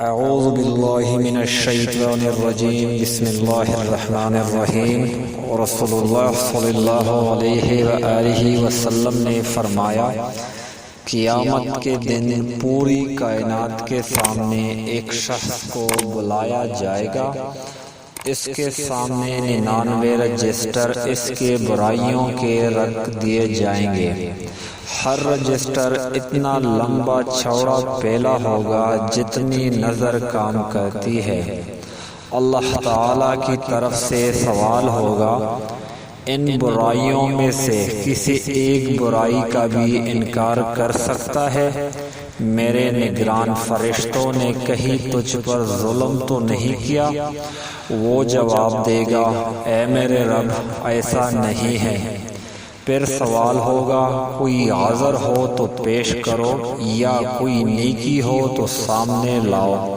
اعوذ باللہ من الشیطان الرجیم بسم اللہ الرحمن الرحیم۔ رسول اللہ صلی اللہ علیہ وآلہ وسلم نے فرمایا، قیامت کے دن پوری کائنات کے سامنے ایک شخص کو بلایا جائے گا۔ اس کے سامنے 99 رجسٹر اس کے برائیوں کے رکھ دیے جائیں گے۔ ہر رجسٹر اتنا لمبا چوڑا پھیلا ہوگا جتنی نظر کام کرتی ہے۔ اللہ تعالیٰ کی طرف سے سوال ہوگا، ان برائیوں میں سے کسی ایک برائی کا بھی انکار کر سکتا ہے؟ میرے نگران فرشتوں نے کہیں تجھ پر ظلم تو نہیں کیا؟ وہ جواب دے گا، اے میرے رب، ایسا نہیں ہے۔ پھر سوال ہوگا، کوئی عذر ہو تو پیش کرو یا کوئی نیکی ہو تو سامنے لاؤ۔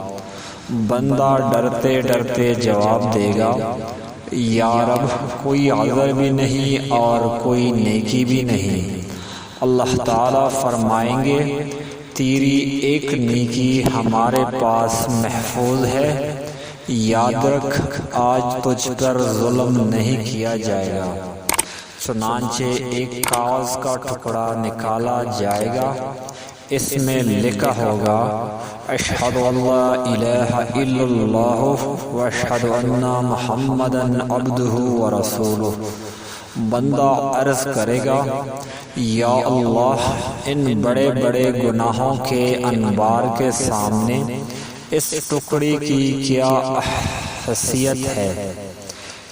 بندہ ڈرتے ڈرتے جواب دے گا، یا رب، کوئی عذر بھی نہیں اور کوئی نیکی بھی نہیں۔ اللہ تعالیٰ فرمائیں گے، تیری ایک نیکی ہمارے پاس محفوظ ہے، یاد رکھ آج تجھ پر ظلم نہیں کیا جائے گا۔ چنانچہ ایک کاغذ کا ٹکڑا نکالا جائے گا، اس میں لکھا ہوگا، اشہد ان لا الہ الا اللہ واشہد ان محمدا عبدہ ورسولہ۔ بندہ عرض کرے گا، یا اللہ، ان بڑے بڑے گناہوں کے انبار کے سامنے اس ٹکڑے کی کیا حیثیت ہے؟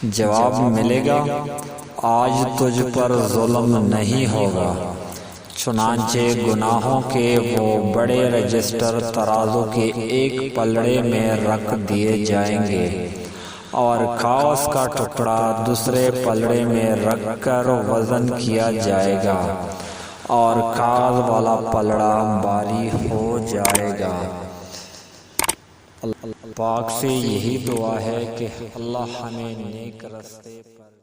جواب ملے گا، آج تجھ پر ظلم نہیں ہوگا۔ چنانچہ گناہوں کے وہ بڑے رجسٹر ترازو کے ایک پلڑے میں رکھ دیے جائیں گے اور کاغذ کا ٹکڑا دوسرے پلڑے میں رکھ کر وزن کیا جائے گا اور کاغذ والا پلڑا بھاری ہو جائے گا۔ اللہ پاک سے یہی دعا ہے کہ اللہ ہمیں نیک راستے پر